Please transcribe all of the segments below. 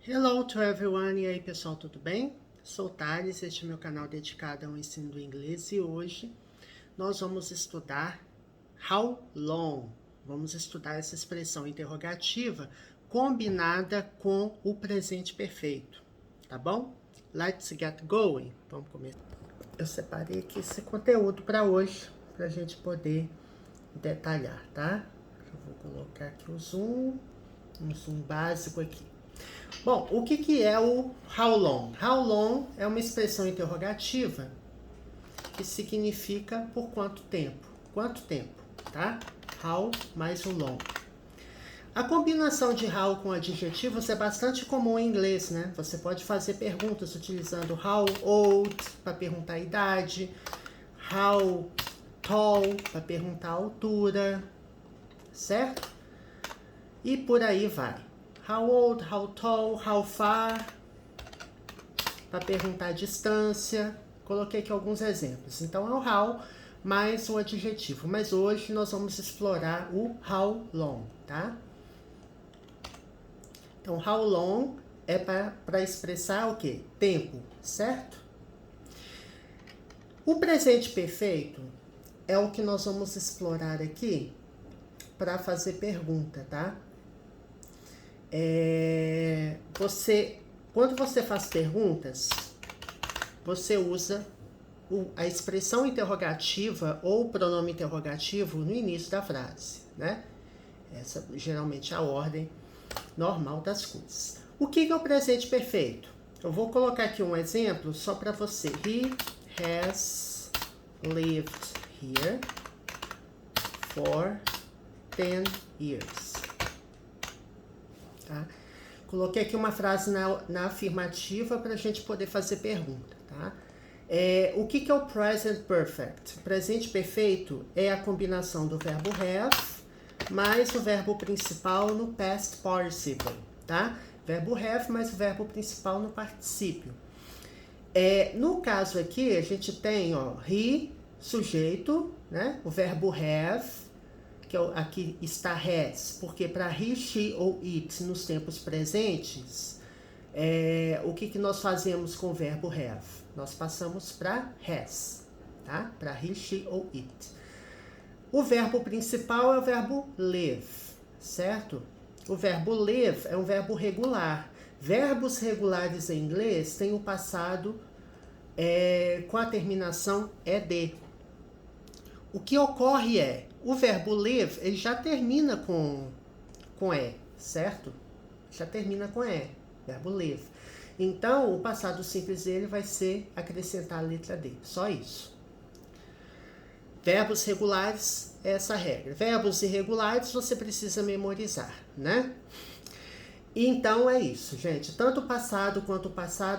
Hello to everyone, e aí pessoal, tudo bem? Sou Thales, este é meu canal dedicado ao ensino do inglês e hoje nós vamos estudar how long. Vamos estudar essa expressão interrogativa combinada com o presente perfeito, tá bom? Let's get going. Vamos começar. Eu separei aqui esse conteúdo para hoje, para a gente poder detalhar, tá? Eu vou colocar aqui um zoom básico aqui. Bom, o que é o how long? How long é uma expressão interrogativa que significa por quanto tempo. Quanto tempo, tá? How mais o long. A combinação de how com adjetivos é bastante comum em inglês, né? Você pode fazer perguntas utilizando how old para perguntar a idade, how tall para perguntar a altura, certo? E por aí vai. How old, how tall, how far, para perguntar a distância. Coloquei aqui alguns exemplos. Então é o how mais o adjetivo. Mas hoje nós vamos explorar o how long, tá? Então how long é para expressar o quê? Tempo, certo? O presente perfeito é o que nós vamos explorar aqui para fazer pergunta, tá? Quando você faz perguntas, você usa a expressão interrogativa ou o pronome interrogativo no início da frase, né? Essa geralmente é a ordem normal das coisas. O que é o presente perfeito? Eu vou colocar aqui um exemplo só para você. He has lived here for 10 years. Tá? Coloquei aqui uma frase na afirmativa para a gente poder fazer pergunta. Tá? O que é o present perfect? Presente perfeito é a combinação do verbo have mais o verbo principal no past participle. Tá? Verbo have mais o verbo principal no particípio. No caso aqui, a gente tem he, sujeito, né? O verbo have, que aqui está has, porque para he, she ou it nos tempos presentes, o que nós fazemos com o verbo have? Nós passamos para has, tá? Para he, she ou it. O verbo principal é o verbo live, certo? O verbo live é um verbo regular. Verbos regulares em inglês têm o passado com a terminação ed. O que ocorre o verbo live, ele já termina com e, certo? Já termina com e, verbo live. Então, o passado simples dele vai ser acrescentar a letra D, só isso. Verbos regulares, essa regra. Verbos irregulares, você precisa memorizar, né? Então, é isso, gente. Tanto o passado quanto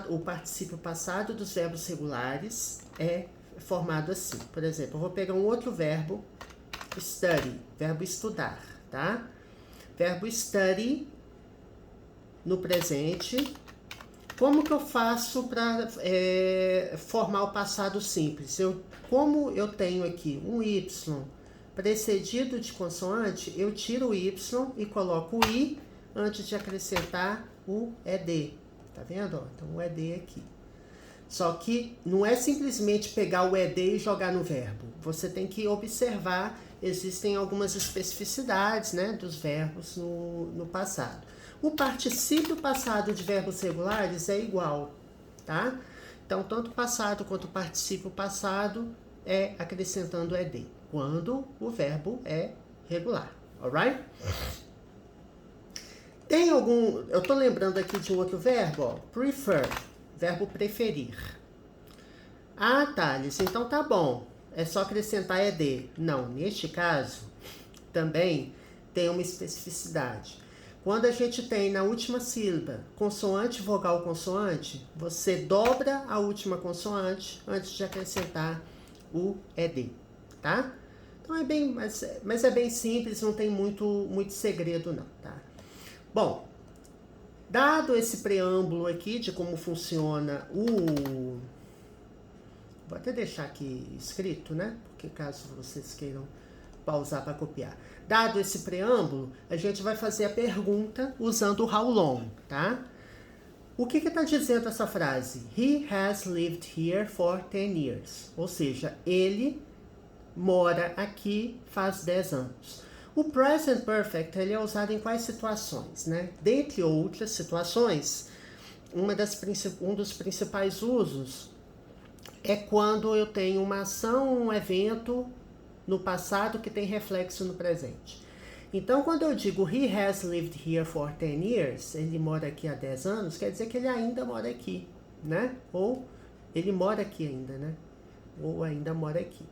o particípio passado dos verbos regulares é formado assim. Por exemplo, eu vou pegar um outro verbo, study, verbo estudar, tá? Verbo study no presente. Como que eu faço para formar o passado simples? Como eu tenho aqui um Y precedido de consoante, eu tiro o Y e coloco o I antes de acrescentar o ED. Tá vendo? Então, o ED aqui. Só que não é simplesmente pegar o ED e jogar no verbo. Você tem que observar, existem algumas especificidades, né, dos verbos no passado. O particípio passado de verbos regulares é igual, tá? Então, tanto o passado quanto o particípio passado é acrescentando ED, quando o verbo é regular, alright? Eu tô lembrando aqui de um outro verbo, prefer. Verbo preferir. Ah, Thales, então tá bom. É só acrescentar ED. Não, neste caso, também tem uma especificidade. Quando a gente tem na última sílaba consoante, vogal, consoante, você dobra a última consoante antes de acrescentar o ED, tá? Então mas é bem simples, não tem muito segredo não, tá? Bom, dado esse preâmbulo aqui de como funciona vou até deixar aqui escrito, né? Porque caso vocês queiram pausar para copiar. Dado esse preâmbulo, a gente vai fazer a pergunta usando o how long, tá? O que está dizendo essa frase? He has lived here for 10 years. Ou seja, ele mora aqui faz 10 anos. O present perfect ele é usado em quais situações, né? Dentre outras situações, um dos principais usos é quando eu tenho uma ação, um evento no passado que tem reflexo no presente. Então, quando eu digo he has lived here for 10 years, ele mora aqui há 10 anos, quer dizer que ele ainda mora aqui, né? Ou ele mora aqui ainda, né? Ou ainda mora aqui.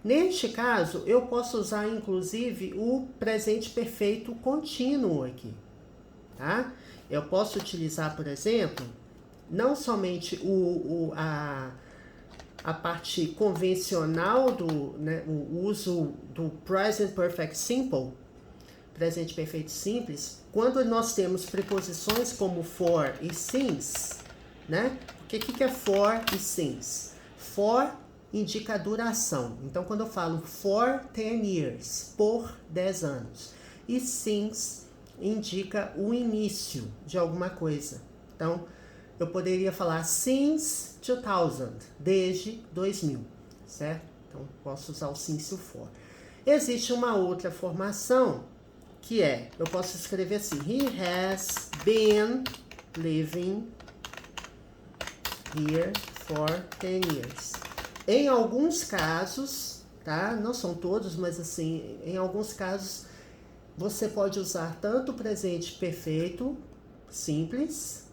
Neste caso, eu posso usar, inclusive, o presente perfeito contínuo aqui, tá? Eu posso utilizar, por exemplo, não somente a parte convencional né, o uso do present perfect simple, presente perfeito simples, quando nós temos preposições como for e since, né? O que é for e since? For indica a duração. Então, quando eu falo for 10 years, por 10 anos, e since indica o início de alguma coisa. Então, eu poderia falar since 2000, desde 2000, certo? Então, posso usar o since e o for. Existe uma outra formação que é, eu posso escrever assim, he has been living here for 10 years. Em alguns casos, tá? Não são todos, mas assim, em alguns casos, você pode usar tanto o presente perfeito simples,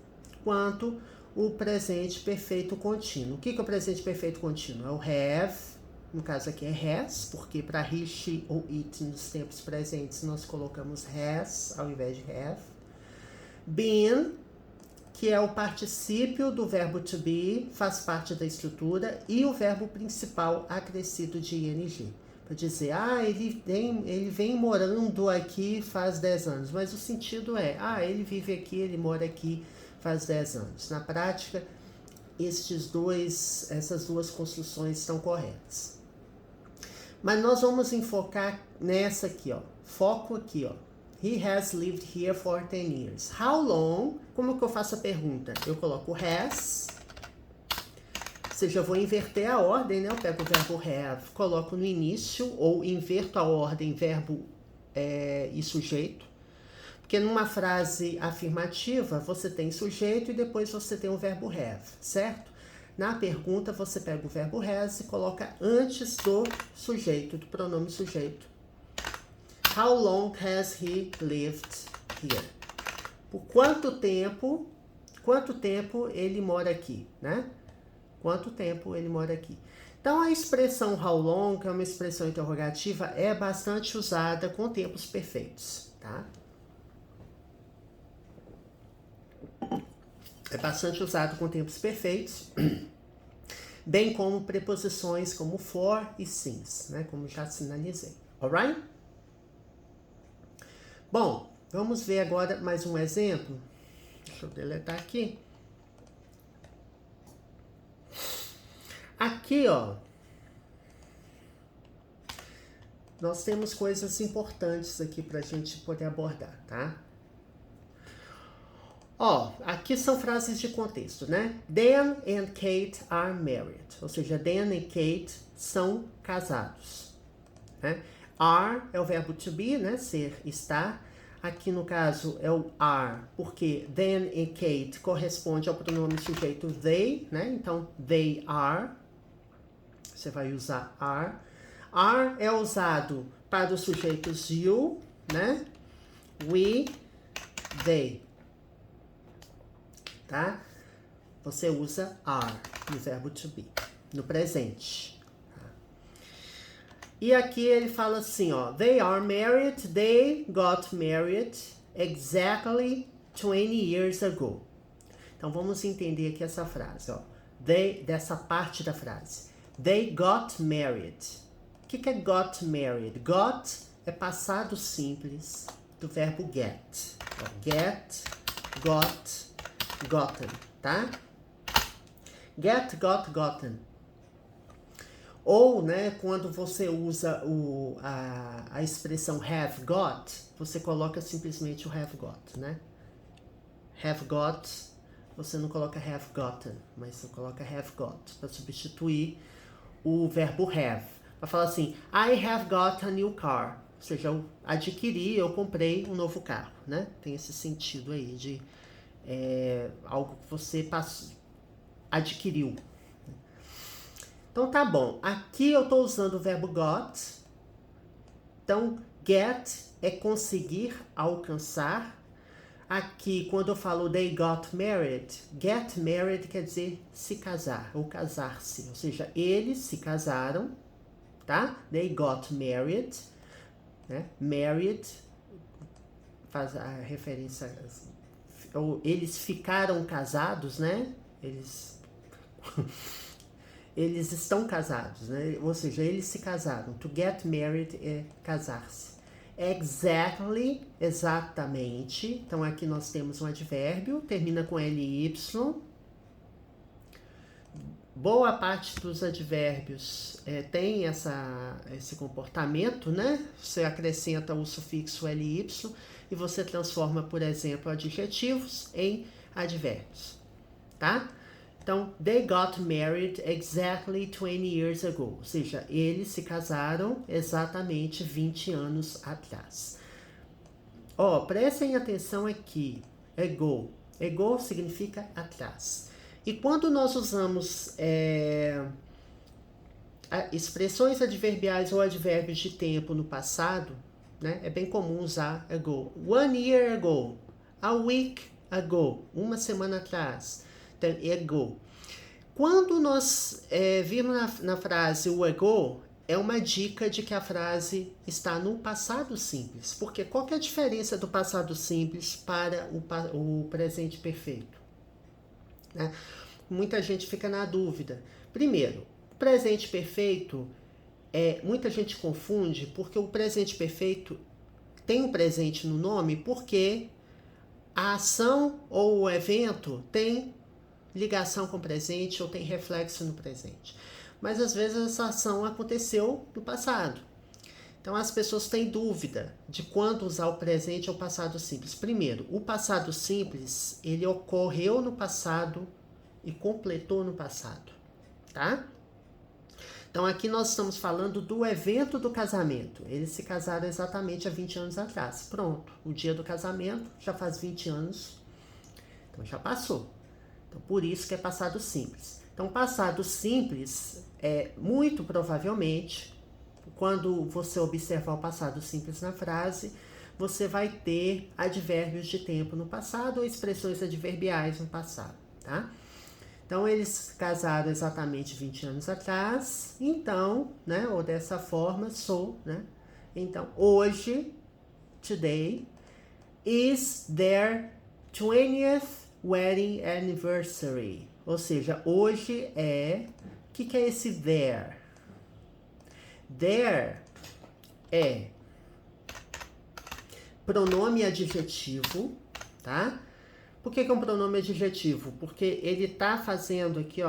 quanto o presente perfeito contínuo. O que é o presente perfeito contínuo? É o have, no caso aqui é has, porque para he, she ou it nos tempos presentes nós colocamos has ao invés de have. Been, que é o particípio do verbo to be, faz parte da estrutura, e o verbo principal acrescido de ing. Para dizer, ele vem morando aqui faz 10 anos, mas o sentido é, ele vive aqui, ele mora aqui faz 10 anos. Na prática, essas duas construções estão corretas. Mas nós vamos enfocar nessa aqui, ó. Foco aqui, ó. He has lived here for 10 years. How long? Como que eu faço a pergunta? Eu coloco has. Ou seja, eu vou inverter a ordem, né? Eu pego o verbo have, coloco no início, ou inverto a ordem, verbo e sujeito. Porque numa frase afirmativa, você tem sujeito e depois você tem o verbo have, certo? Na pergunta, você pega o verbo has e coloca antes do sujeito, do pronome sujeito. How long has he lived here? Por quanto tempo ele mora aqui, né? Quanto tempo ele mora aqui? Então, a expressão how long, que é uma expressão interrogativa, é bastante usada com tempos perfeitos, tá? É bastante usado com tempos perfeitos, bem como preposições como for e since, né? Como já sinalizei. Alright? Bom, vamos ver agora mais um exemplo. Deixa eu deletar aqui. Aqui, ó, nós temos coisas importantes aqui pra gente poder abordar, tá? Ó, aqui são frases de contexto, né? Dan and Kate are married. Ou seja, Dan e Kate são casados, né? Are é o verbo to be, né? Ser, estar. Aqui no caso é o are, porque Dan e Kate corresponde ao pronome sujeito they, né? Então, they are. Você vai usar are. Are é usado para os sujeitos you, né? We, they. Tá? Você usa are no verbo to be, no presente. Tá? E aqui ele fala assim, ó, they are married, they got married exactly 20 years ago. Então vamos entender aqui essa frase, ó, dessa parte da frase. They got married. O que é got married? Got é passado simples do verbo get. Ó, get, got, gotten, tá? Get, got, gotten. Ou, né, quando você usa a expressão have got, você coloca simplesmente o have got, né? Have got você não coloca have gotten, mas você coloca have got, para substituir o verbo have. Para falar assim, I have got a new car. Ou seja, eu adquiri, eu comprei um novo carro, né? Tem esse sentido aí de algo que você adquiriu. Então tá bom. Aqui eu tô usando o verbo got. Então, get é conseguir, alcançar. Aqui, quando eu falo they got married, get married quer dizer se casar ou casar-se. Ou seja, eles se casaram, tá? They got married, né? Married faz a referência, ou eles ficaram casados, né? Eles estão casados, né? Ou seja, eles se casaram. To get married é casar-se. Exactly, exatamente. Então aqui nós temos um advérbio, termina com ly. Boa parte dos advérbios tem esse comportamento, né? Você acrescenta o sufixo ly e você transforma, por exemplo, adjetivos em advérbios, tá? Então, they got married exactly 20 years ago. Ou seja, eles se casaram exatamente 20 anos atrás. Prestem atenção aqui. Ago. Ago significa atrás. E quando nós usamos expressões adverbiais ou advérbios de tempo no passado, né, é bem comum usar ago. 1 year ago. A week ago. Uma semana atrás. Então, ago. Quando nós vimos na frase o ago, é uma dica de que a frase está no passado simples. Porque qual que é a diferença do passado simples para o presente perfeito? Né? Muita gente fica na dúvida. Primeiro, o presente perfeito, muita gente confunde porque o presente perfeito tem um presente no nome porque a ação ou o evento tem ligação com o presente ou tem reflexo no presente. Mas às vezes essa ação aconteceu no passado. Então as pessoas têm dúvida de quando usar o presente ou o passado simples. Primeiro, o passado simples, ele ocorreu no passado e completou no passado, tá? Então aqui nós estamos falando do evento do casamento. Eles se casaram exatamente há 20 anos atrás. Pronto, o dia do casamento já faz 20 anos, então já passou. Então, por isso que é passado simples. Então, passado simples muito provavelmente, quando você observar o passado simples na frase, você vai ter advérbios de tempo no passado ou expressões adverbiais no passado, tá? Então, eles casaram exatamente 20 anos atrás, então, né, ou dessa forma, né? Então, hoje, today, is their 20th wedding anniversary. Ou seja, hoje o que é esse there? There é pronome adjetivo, tá? Por que é um pronome adjetivo? Porque ele tá fazendo aqui,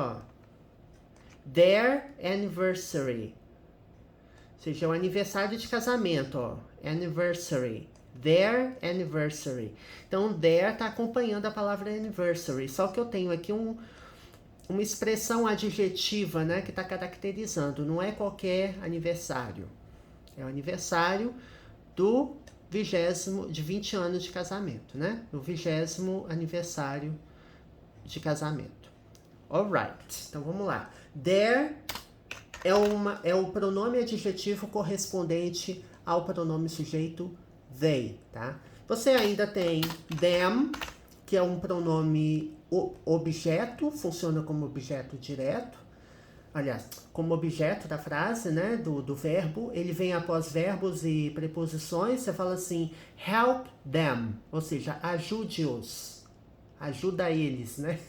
their anniversary. Ou seja, o aniversário de casamento, anniversary. Their anniversary. Então, their está acompanhando a palavra anniversary. Só que eu tenho aqui uma expressão adjetiva, né, que está caracterizando. Não é qualquer aniversário. É o aniversário de 20 anos de casamento, né? O 20º aniversário de casamento. Alright. Então, vamos lá. Their é o pronome adjetivo correspondente ao pronome sujeito they, tá? Você ainda tem them, que é um pronome objeto, funciona como objeto direto. Aliás, como objeto da frase, né, do verbo. Ele vem após verbos e preposições. Você fala assim, help them, ou seja, ajude-os. Ajuda eles, né?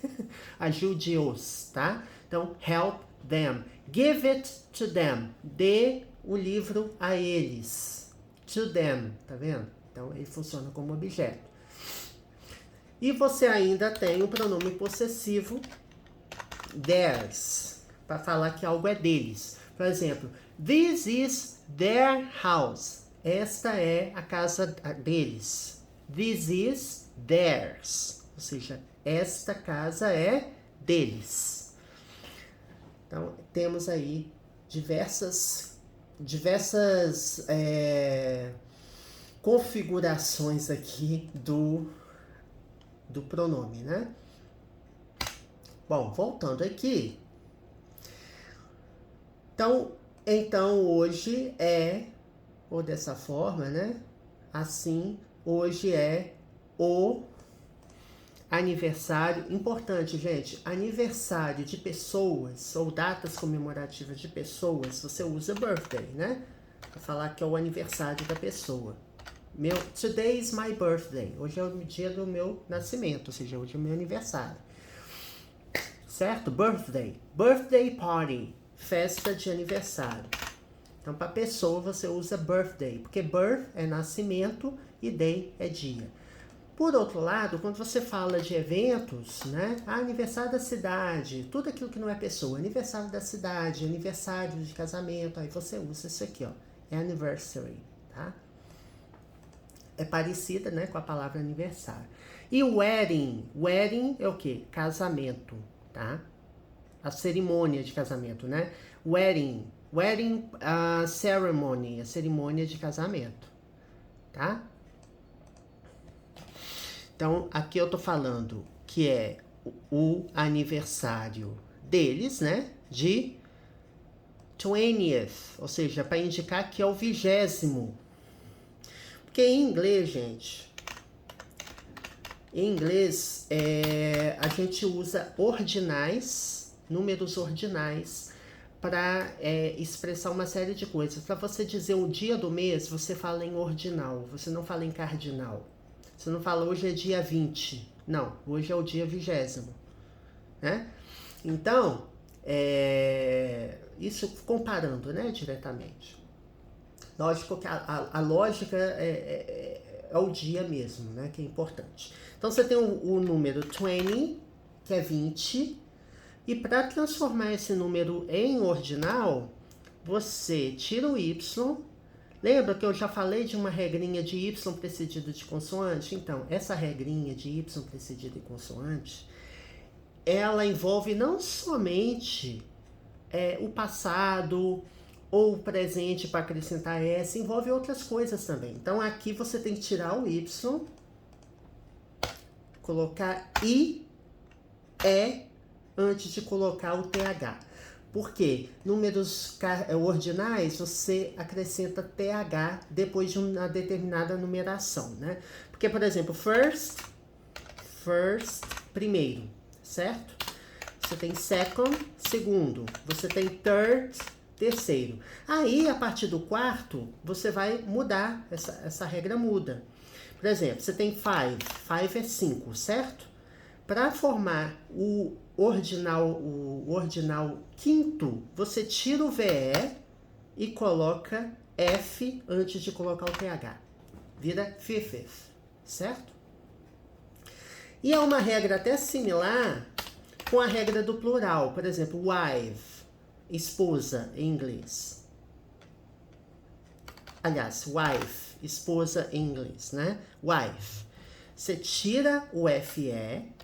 Ajude-os, tá? Então, help them. Give it to them. Dê o livro a eles. To them, tá vendo? Então, ele funciona como objeto. E você ainda tem o pronome possessivo theirs, para falar que algo é deles. Por exemplo, this is their house. Esta é a casa deles. This is theirs. Ou seja, Esta casa é deles. Então, temos aí diversas configurações aqui do pronome, né? Bom, voltando aqui. Então hoje é, ou dessa forma, né? Assim, hoje é o aniversário. Importante, gente, aniversário de pessoas ou datas comemorativas de pessoas, você usa birthday, né? Pra falar que é o aniversário da pessoa. Today is my birthday. Hoje é o dia do meu nascimento, ou seja, hoje é o meu aniversário. Certo? Birthday. Birthday party. Festa de aniversário. Então, para pessoa, você usa birthday, porque birth é nascimento e day é dia. Por outro lado, quando você fala de eventos, né? Aniversário da cidade, tudo aquilo que não é pessoa. Aniversário da cidade, aniversário de casamento, aí você usa isso aqui, ó. É anniversary, tá? É parecida, né, com a palavra aniversário. E wedding. Wedding é o quê? Casamento, tá? A cerimônia de casamento, né? Wedding ceremony, a cerimônia de casamento, tá? Então, aqui eu tô falando que é o aniversário deles, né? De 20th, ou seja, para indicar que é o 20º. Porque em inglês, gente, a gente usa ordinais, números ordinais, para expressar uma série de coisas. Para você dizer o dia do mês, você fala em ordinal, você não fala em cardinal. Você não fala hoje é dia 20. Não, hoje é o dia 20º. Né? Então, isso comparando, né, diretamente. Lógico que a lógica é o dia mesmo, né, que é importante. Então, você tem o número 20, que é 20, e para transformar esse número em ordinal, você tira o Y. Lembra que eu já falei de uma regrinha de Y precedido de consoante? Então, essa regrinha de Y precedido de consoante, ela envolve não somente o passado ou o presente para acrescentar S, envolve outras coisas também. Então, aqui você tem que tirar o Y, colocar I, E, antes de colocar o TH. Por quê? Números ordinais, você acrescenta TH depois de uma determinada numeração, né? Porque, por exemplo, first, primeiro, certo? Você tem second, segundo. Você tem third, terceiro. Aí, a partir do quarto, você vai mudar, essa regra muda. Por exemplo, você tem five é 5, certo? Para formar o ordinal quinto, você tira o VE e coloca F antes de colocar o TH. Vira fifth, certo? E é uma regra até similar com a regra do plural. Por exemplo, wife, esposa em inglês. Aliás, wife, esposa em inglês, né? Wife. Você tira o FE.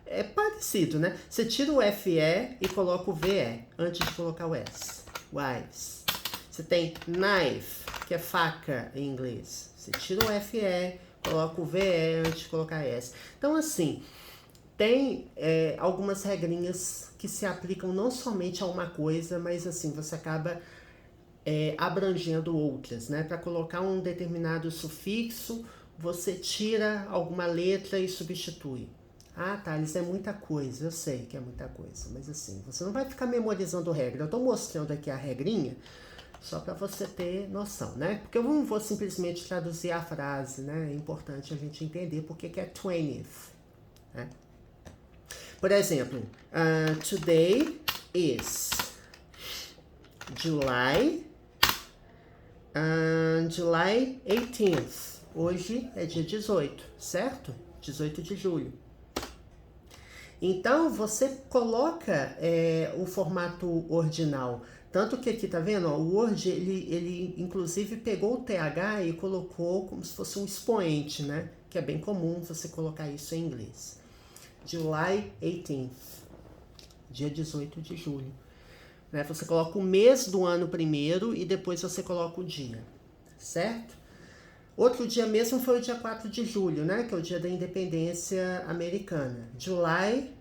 É parecido, né? Você tira o FE e coloca o VE antes de colocar o S. Wives. Você tem knife, que é faca em inglês. Você tira o FE, coloca o VE antes de colocar S. Então, assim, tem algumas regrinhas que se aplicam não somente a uma coisa, mas assim, você acaba abrangendo outras, né? Para colocar um determinado sufixo, você tira alguma letra e substitui. Ah, Thales, é muita coisa, eu sei que é muita coisa, mas assim, você não vai ficar memorizando regra. Eu tô mostrando aqui a regrinha só para você ter noção, né? Porque eu não vou simplesmente traduzir a frase, né? É importante a gente entender porque que é 20th, né? Por exemplo, today is July 18th. Hoje é dia 18, certo? 18 de julho. Então, você coloca o formato ordinal. Tanto que aqui, tá vendo? Ó, o Word, ele inclusive pegou o TH e colocou como se fosse um expoente, né? que é bem comum você colocar isso em inglês. July 18th, dia 18 de julho. Né? Você coloca o mês do ano primeiro e depois você coloca o dia, certo? Outro dia mesmo foi o dia 4 de julho, né? Que é o dia da independência americana. July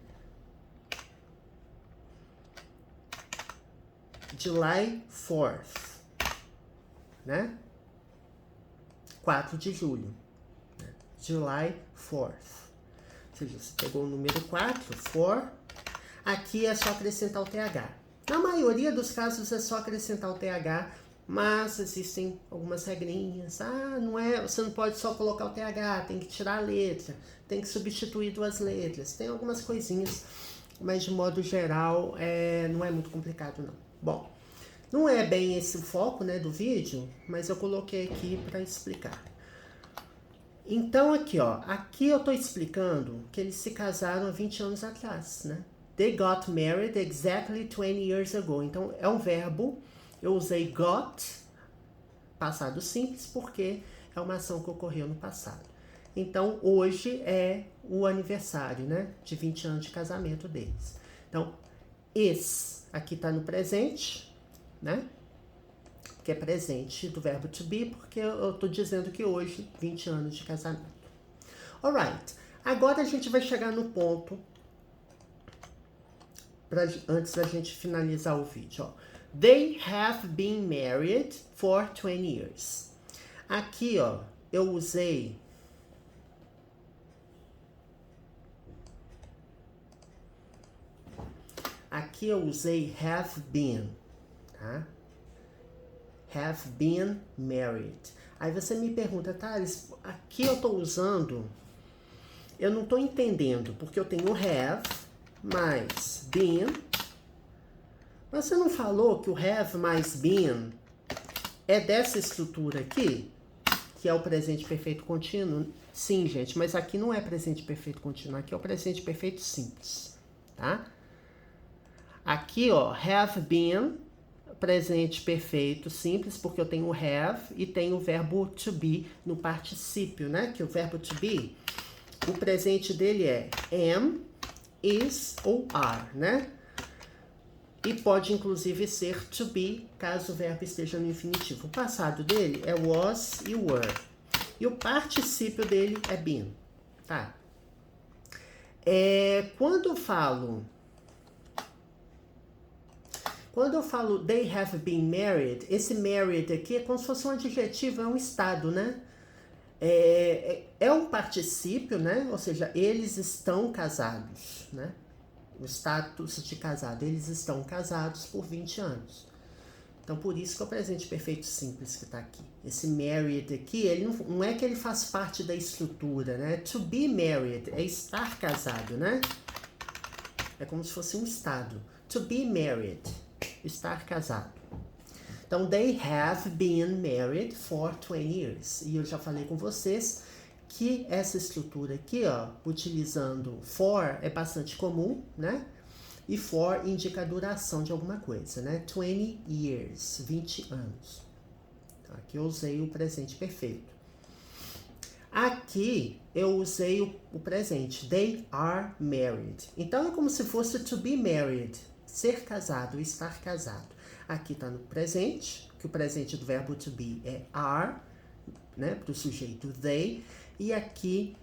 4th, né? 4 de julho. July 4th. Ou seja, você pegou o número 4, 4. Aqui é só acrescentar o TH. Na maioria dos casos é só acrescentar o TH, mas existem algumas regrinhas. Você não pode só colocar o TH, tem que tirar a letra, tem que substituir 2 letras. Tem algumas coisinhas, mas de modo geral não é muito complicado não. Bom, não é bem esse o foco, né, do vídeo, mas eu coloquei aqui para explicar. Então aqui, ó, aqui eu tô explicando que eles se casaram há 20 anos atrás, né? They got married exactly 20 years ago. Então é um verbo, eu usei got, passado simples, porque é uma ação que ocorreu no passado. Então hoje é o aniversário, né, de 20 anos de casamento deles. Então, aqui tá no presente, né? Que é presente do verbo to be, porque eu tô dizendo que hoje, 20 anos de casamento. Alright, agora a gente vai chegar no ponto, antes da gente finalizar o vídeo, ó. They have been married for 20 years. Aqui, ó, eu usei have been, tá? Have been married. Aí você me pergunta, Thales, aqui eu tô usando, eu não tô entendendo, porque eu tenho have mais been, mas você não falou que o have mais been é dessa estrutura aqui, que é o presente perfeito contínuo? Sim, gente, mas aqui não é presente perfeito contínuo, aqui é o presente perfeito simples, tá? Aqui, ó, have been, presente perfeito simples, porque eu tenho have e tenho o verbo to be no particípio, né? Que o verbo to be, o presente dele é am, is ou are, né? E pode inclusive ser to be, caso o verbo esteja no infinitivo. O passado dele é was e were. E o particípio dele é been, tá? Quando eu falo they have been married, esse married aqui é como se fosse um adjetivo, é um estado, né? É um particípio, né? Ou seja, eles estão casados, né? O status de casado, eles estão casados por 20 anos. Então, por isso que é o presente perfeito simples que está aqui. Esse married aqui, ele não é que ele faz parte da estrutura, né? To be married é estar casado, né? É como se fosse um estado. To be married, estar casado. Então, they have been married for 20 years. E eu já falei com vocês que essa estrutura aqui, ó, utilizando for, é bastante comum, né? E for indica a duração de alguma coisa, né? 20 years, 20 anos. Então, aqui eu usei o presente perfeito. Aqui eu usei o presente, they are married. Então, é como se fosse to be married, ser casado, estar casado. Aqui está no presente, que o presente do verbo to be é are, né, para o sujeito they. E aqui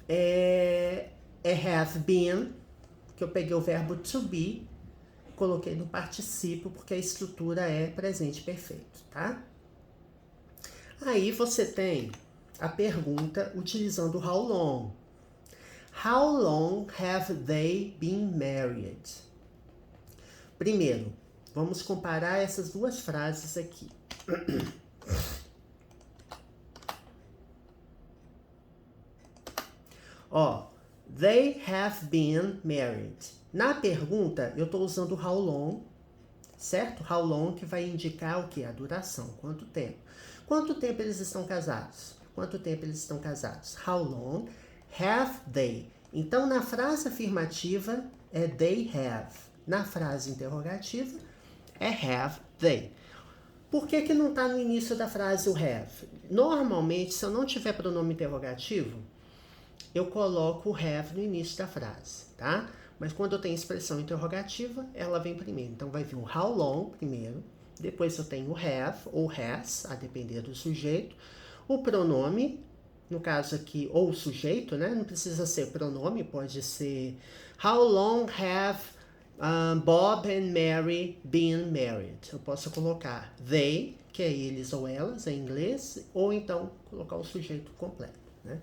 é have been, que eu peguei o verbo to be, coloquei no particípio, porque a estrutura é presente perfeito, tá? Aí você tem a pergunta utilizando how long. How long have they been married? Primeiro, vamos comparar essas duas frases aqui. Ó, they have been married. Na pergunta, eu estou usando how long, certo? How long que vai indicar o que? A duração, quanto tempo. Quanto tempo eles estão casados? Quanto tempo eles estão casados? How long have they? Então, na frase afirmativa, é they have. Na frase interrogativa, é have they. Por que não está no início da frase o have? Normalmente, se eu não tiver pronome interrogativo, eu coloco o have no início da frase, tá? Mas quando eu tenho expressão interrogativa, ela vem primeiro. Então vai vir o how long primeiro, depois eu tenho o have ou has, a depender do sujeito, o pronome, no caso aqui, ou o sujeito, né? Não precisa ser pronome, pode ser how long have Bob and Mary been married. Eu posso colocar they, que é eles ou elas em inglês, ou então colocar o sujeito completo, né?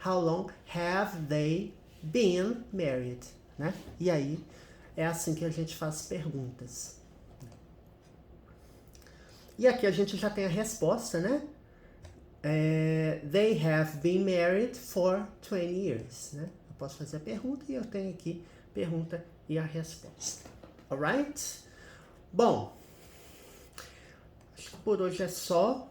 How long have they been married, né? E aí é assim que a gente faz perguntas. E aqui a gente já tem a resposta, né? They have been married for 20 years, né? Eu posso fazer a pergunta e eu tenho aqui pergunta e a resposta. Alright? Bom, acho que por hoje é só.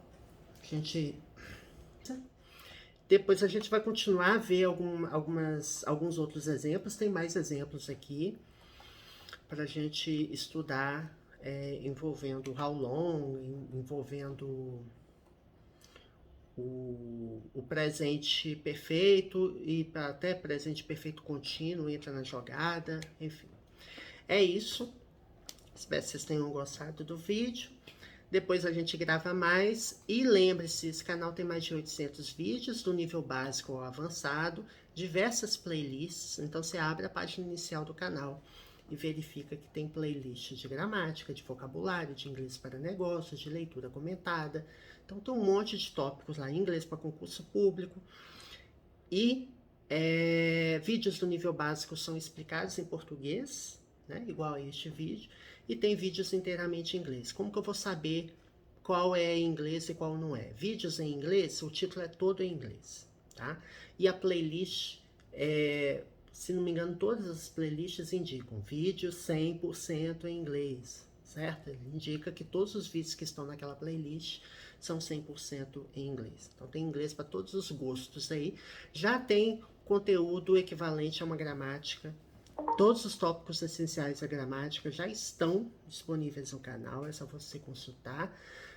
Depois a gente vai continuar a ver alguns outros exemplos. Tem mais exemplos aqui para a gente estudar, envolvendo how long, envolvendo o presente perfeito e até presente perfeito contínuo entra na jogada, enfim. É isso. Espero que vocês tenham gostado do vídeo. Depois a gente grava mais. E lembre-se, esse canal tem mais de 800 vídeos, do nível básico ao avançado, diversas playlists. Então você abre a página inicial do canal e verifica que tem playlist de gramática, de vocabulário, de inglês para negócios, de leitura comentada. Então tem um monte de tópicos lá, inglês para concurso público. E vídeos do nível básico são explicados em português, né, igual a este vídeo. E tem vídeos inteiramente em inglês. Como que eu vou saber qual é em inglês e qual não é? Vídeos em inglês, o título é todo em inglês, tá? E a playlist, se não me engano, todas as playlists indicam vídeo 100% em inglês, certo? Ele indica que todos os vídeos que estão naquela playlist são 100% em inglês. Então tem inglês para todos os gostos aí. Já tem conteúdo equivalente a uma gramática. Todos os tópicos essenciais da gramática já estão disponíveis no canal, é só você consultar,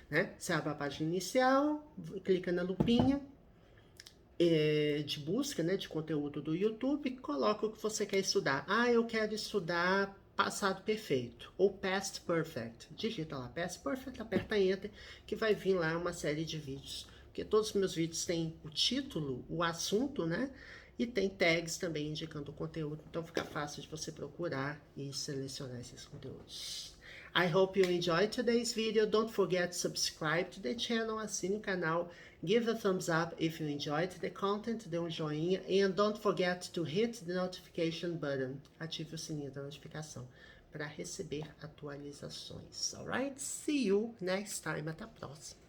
né? Você abre a página inicial, clica na lupinha de busca, né, de conteúdo do YouTube, e coloca o que você quer estudar. Ah, eu quero estudar passado perfeito, ou past perfect. Digita lá past perfect, aperta enter, que vai vir lá uma série de vídeos. Porque todos os meus vídeos têm o título, o assunto, né? E tem tags também indicando o conteúdo, então fica fácil de você procurar e selecionar esses conteúdos. I hope you enjoyed today's video. Don't forget to subscribe to the channel, assine o canal, give a thumbs up if you enjoyed the content, dê um joinha, and don't forget to hit the notification button. Ative o sininho da notificação para receber atualizações. Alright? See you next time. Até a próxima.